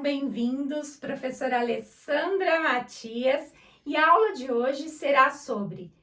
bem-vindos, professora Alessandra Matias, e a aula de hoje será sobre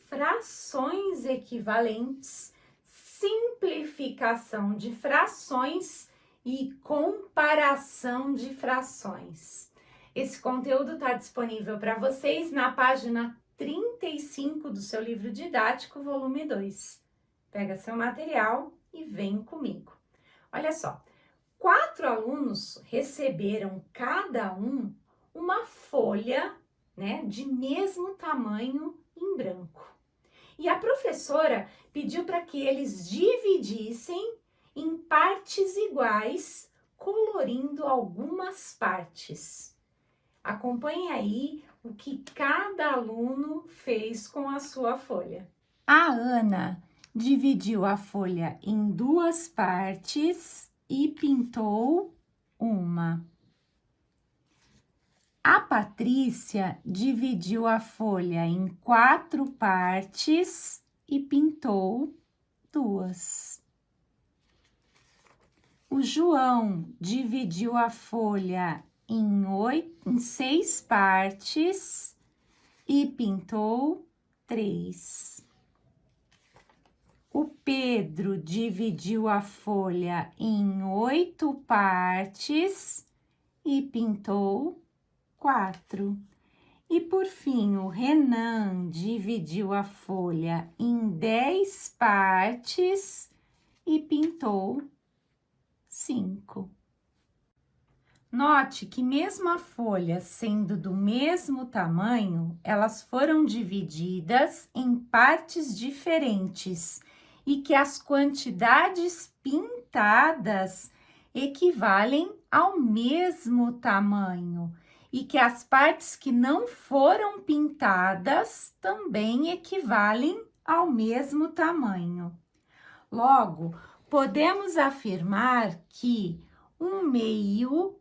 frações equivalentes, simplificação de frações e comparação de frações. Esse conteúdo está disponível para vocês na página 35 do seu livro didático, volume 2. Pega seu material e vem comigo. Olha só. 4 alunos receberam cada um uma folha, de mesmo tamanho em branco. E a professora pediu para que eles dividissem em partes iguais, colorindo algumas partes. Acompanhe aí o que cada aluno fez com a sua folha. A Ana dividiu a folha em 2 partes e pintou uma. A Patrícia dividiu a folha em 4 partes e pintou 2. O João dividiu a folha em 6 partes e pintou 3. O Pedro dividiu a folha em 8 partes e pintou 4. E por fim, o Renan dividiu a folha em 10 partes e pintou 5. Note que mesmo a folha sendo do mesmo tamanho, elas foram divididas em partes diferentes e que as quantidades pintadas equivalem ao mesmo tamanho e que as partes que não foram pintadas também equivalem ao mesmo tamanho. Logo, podemos afirmar que 1/2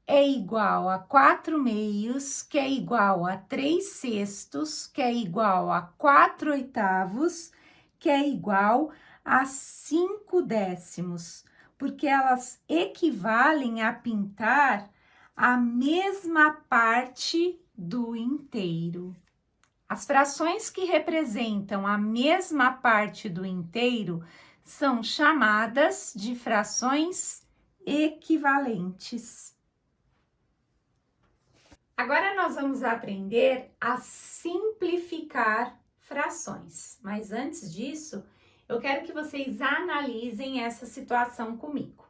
é igual a 4/2, que é igual a 3/6, que é igual a 4/8, que é igual a 5/10, porque elas equivalem a pintar a mesma parte do inteiro. As frações que representam a mesma parte do inteiro são chamadas de frações equivalentes. Agora nós vamos aprender a simplificar frações, mas antes disso, eu quero que vocês analisem essa situação comigo.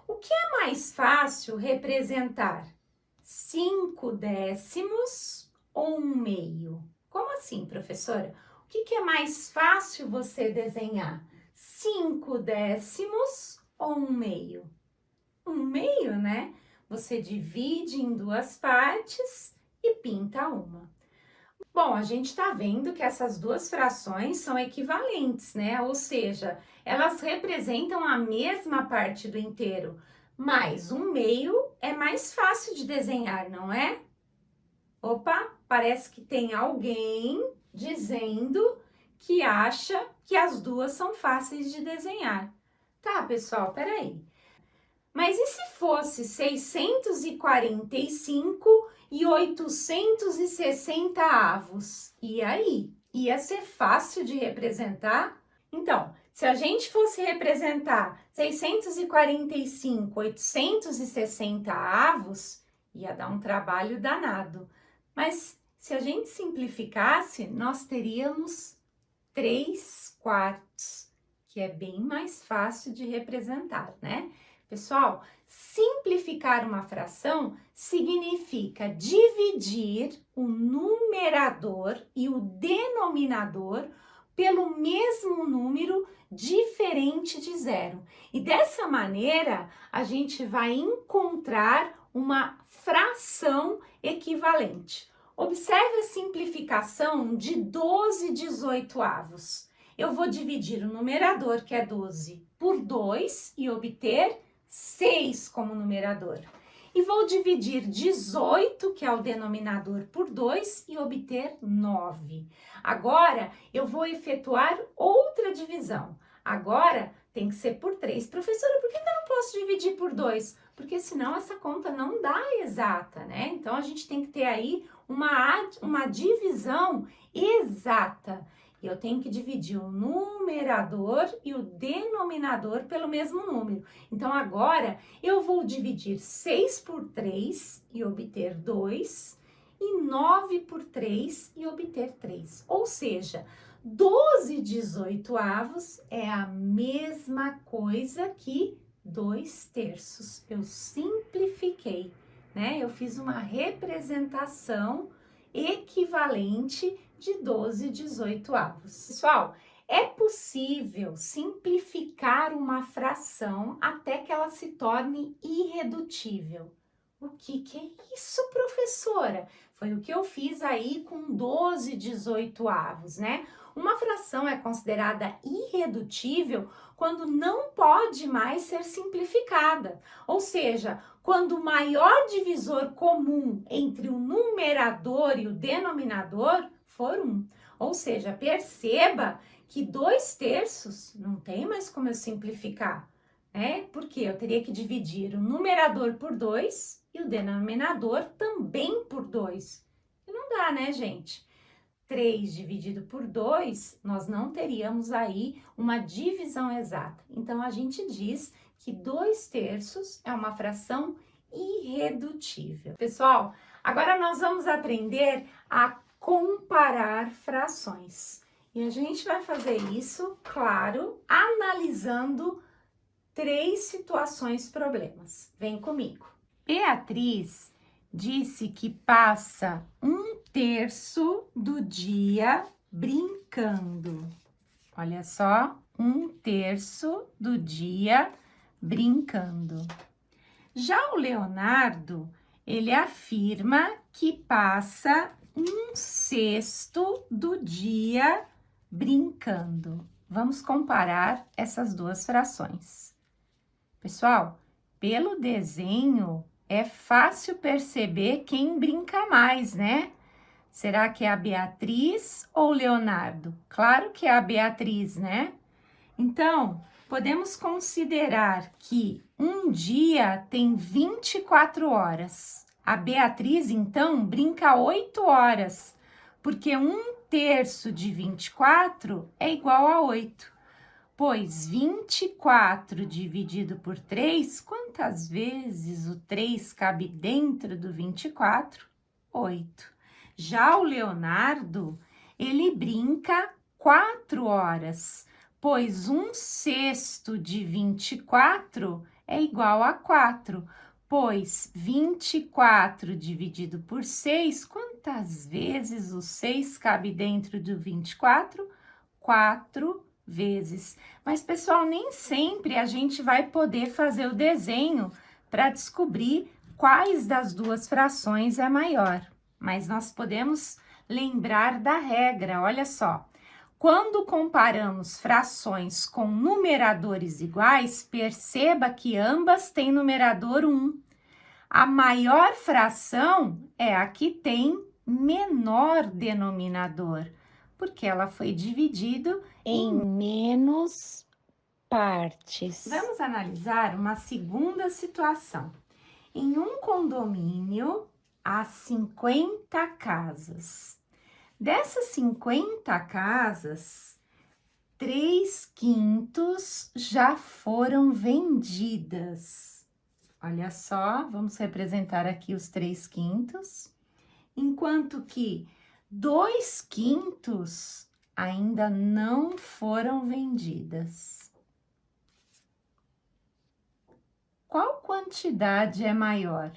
O que é mais fácil representar? 5/10 ou 1/2? Como assim, professora? O que é mais fácil você desenhar? 5/10 ou 1/2? 1/2, né? Você divide em 2 partes e pinta uma. Bom, a gente tá vendo que essas 2 frações são equivalentes, né? Ou seja, elas representam a mesma parte do inteiro, mas 1/2 é mais fácil de desenhar, não é? Opa, parece que tem alguém dizendo que acha que as 2 são fáceis de desenhar. Tá, pessoal, peraí. Mas e se fosse 645 e 860 avos? E aí? Ia ser fácil de representar? Então, se a gente fosse representar 645, 860 avos, ia dar um trabalho danado. Mas se a gente simplificasse, nós teríamos 3/4, que é bem mais fácil de representar, né? Pessoal, simplificar uma fração significa dividir o numerador e o denominador pelo mesmo número diferente de 0. E dessa maneira, a gente vai encontrar uma fração equivalente. Observe a simplificação de 12/18. Eu vou dividir o numerador, que é 12, por 2 e obter 6 como numerador. E vou dividir 18, que é o denominador, por 2 e obter 9. Agora, eu vou efetuar outra divisão. Agora, tem que ser por 3. Professora, por que eu não posso dividir por 2? porque senão essa conta não dá exata, né? Então, a gente tem que ter aí uma divisão exata. Eu tenho que dividir o numerador e o denominador pelo mesmo número. Então, agora, eu vou dividir 6 por 3 e obter 2, e 9 por 3 e obter 3. Ou seja, 12/18 é a mesma coisa que 2/3. Eu simplifiquei, né? Eu fiz uma representação equivalente de 12/18. Pessoal, é possível simplificar uma fração até que ela se torne irredutível. O que é isso, professora? Foi o que eu fiz aí com 12/18, né? Uma fração é considerada irredutível quando não pode mais ser simplificada. Ou seja, quando o maior divisor comum entre o numerador e o denominador for 1. Ou seja, perceba que 2/3 não tem mais como eu simplificar, né? Porque eu teria que dividir o numerador por 2 e o denominador também por 2. E não dá, né, gente? 3 dividido por 2, nós não teríamos aí uma divisão exata. Então, a gente diz que 2/3 é uma fração irredutível. Pessoal, agora nós vamos aprender a comparar frações. E a gente vai fazer isso, claro, analisando 3 situações problemas. Vem comigo. Beatriz disse que passa 1/3 do dia brincando. Olha só, 1/3 do dia brincando. Já o Leonardo, ele afirma que passa 1/6 do dia brincando. Vamos comparar essas duas frações. Pessoal, pelo desenho, é fácil perceber quem brinca mais, né? Será que é a Beatriz ou o Leonardo? Claro que é a Beatriz, né? Então, podemos considerar que um dia tem 24 horas. A Beatriz, então, brinca 8 horas, porque 1/3 de 24 é igual a 8. Pois 24 dividido por 3, quantas vezes o 3 cabe dentro do 24? 8. Já o Leonardo, ele brinca 4 horas, pois 1/6 de 24 é igual a 4, pois 24 dividido por 6, quantas vezes o 6 cabe dentro do 24? 4 vezes. Mas, pessoal, nem sempre a gente vai poder fazer o desenho para descobrir quais das duas frações é maior. Mas nós podemos lembrar da regra, olha só. Quando comparamos frações com numeradores iguais, perceba que ambas têm numerador 1. A maior fração é a que tem menor denominador, porque ela foi dividida em menos partes. Vamos analisar uma segunda situação. Em um condomínio, há 50 casas. Dessas 50 casas, 3/5 já foram vendidas. Olha só, vamos representar aqui os 3/5, enquanto que 2/5 ainda não foram vendidas. Qual quantidade é maior?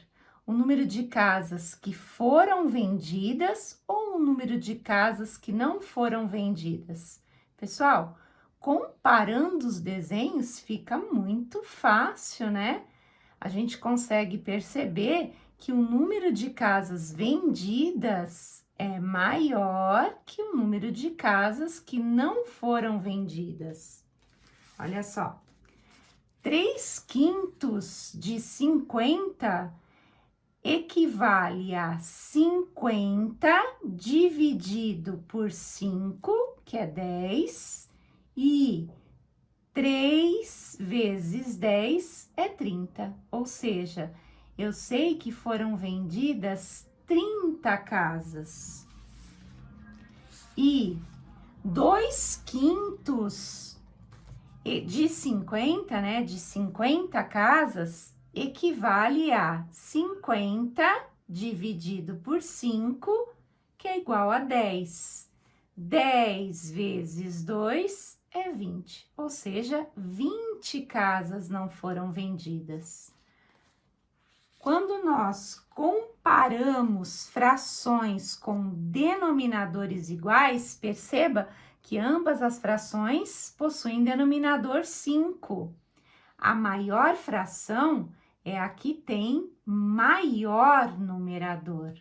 O número de casas que foram vendidas ou o número de casas que não foram vendidas? Pessoal, comparando os desenhos fica muito fácil, né? A gente consegue perceber que o número de casas vendidas é maior que o número de casas que não foram vendidas. Olha só, 3/5 de 50 equivale a 50 dividido por 5, que é 10, e 3 vezes 10 é 30, ou seja, eu sei que foram vendidas 30 casas. E 2/5 de 50, né, de 50 casas, equivale a 50 dividido por 5, que é igual a 10. 10 vezes 2 é 20, ou seja, 20 casas não foram vendidas. Quando nós comparamos frações com denominadores iguais, perceba que ambas as frações possuem denominador 5. A maior fração é a que tem maior numerador.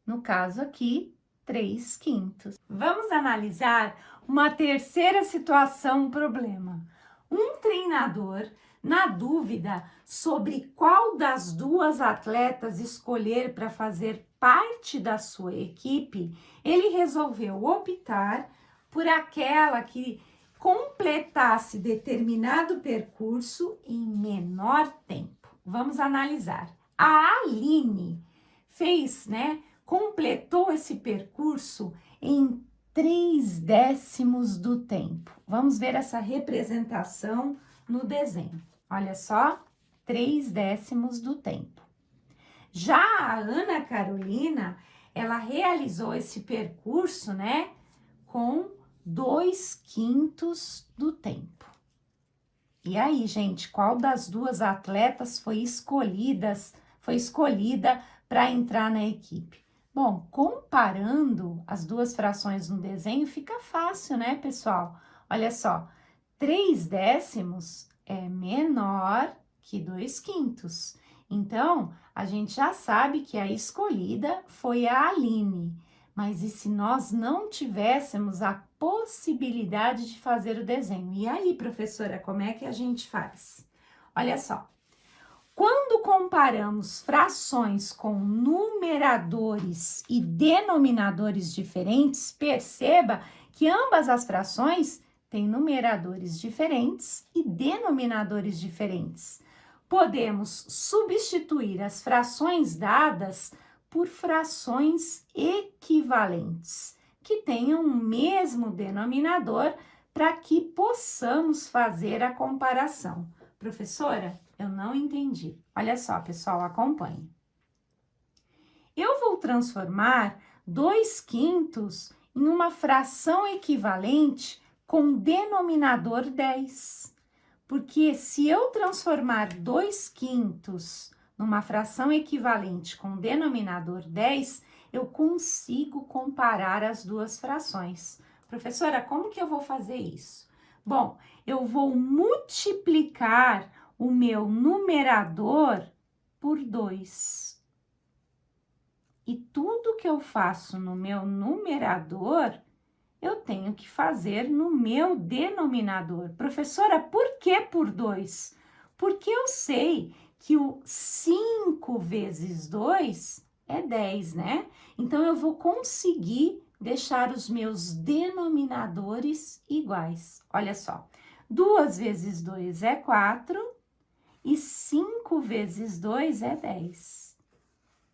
No caso aqui, 3/5. Vamos analisar uma terceira situação, problema. Um treinador, na dúvida sobre qual das duas atletas escolher para fazer parte da sua equipe, ele resolveu optar por aquela que completasse determinado percurso em menor tempo. Vamos analisar. A Aline fez, completou esse percurso em 3/10 do tempo. Vamos ver essa representação no desenho. Olha só, 3/10 do tempo. Já a Ana Carolina, ela realizou esse percurso, com 2/5 do tempo. E aí, gente, qual das duas atletas foi escolhida para entrar na equipe? Bom, comparando as duas frações no desenho, fica fácil, né, pessoal? Olha só, 3/10 é menor que 2/5. Então, a gente já sabe que a escolhida foi a Aline. Mas e se nós não tivéssemos a possibilidade de fazer o desenho? E aí, professora, como é que a gente faz? Olha só. Quando comparamos frações com numeradores e denominadores diferentes, perceba que ambas as frações têm numeradores diferentes e denominadores diferentes. Podemos substituir as frações dadas por frações equivalentes, que tenham o mesmo denominador, para que possamos fazer a comparação. Professora, eu não entendi. Olha só, pessoal, acompanhe. Eu vou transformar 2/5 em uma fração equivalente com denominador 10. Porque se eu transformar 2/5 numa fração equivalente com denominador 10, eu consigo comparar as duas frações. Professora, como que eu vou fazer isso? Bom, eu vou multiplicar o meu numerador por 2. E tudo que eu faço no meu numerador, eu tenho que fazer no meu denominador. Professora, por que por 2? Porque eu sei que o 5 vezes 2 é 10, né? Então, eu vou conseguir deixar os meus denominadores iguais. Olha só, 2 vezes 2 é 4 e 5 vezes 2 é 10.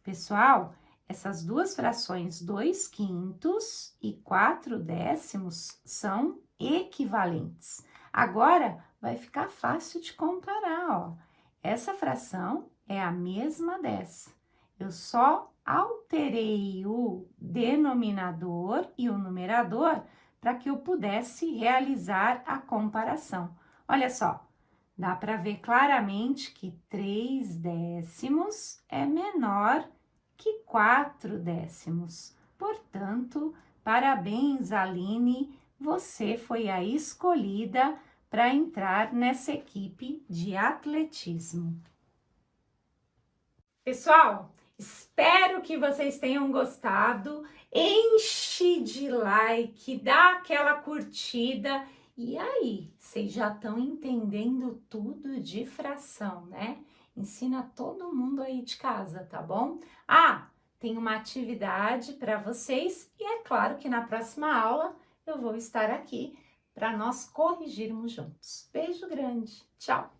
Pessoal, essas duas frações, 2/5 e 4/10, são equivalentes. Agora, vai ficar fácil de comparar, ó. Essa fração é a mesma dessa. Eu só alterei o denominador e o numerador para que eu pudesse realizar a comparação. Olha só, dá para ver claramente que 3/10 é menor que 4/10. Portanto, parabéns, Aline, você foi a escolhida para entrar nessa equipe de atletismo. Pessoal, espero que vocês tenham gostado. Enche de like, dá aquela curtida. E aí, vocês já estão entendendo tudo de fração, né? Ensina todo mundo aí de casa, tá bom? Ah, tem uma atividade para vocês e é claro que na próxima aula eu vou estar aqui para nós corrigirmos juntos. Beijo grande, tchau!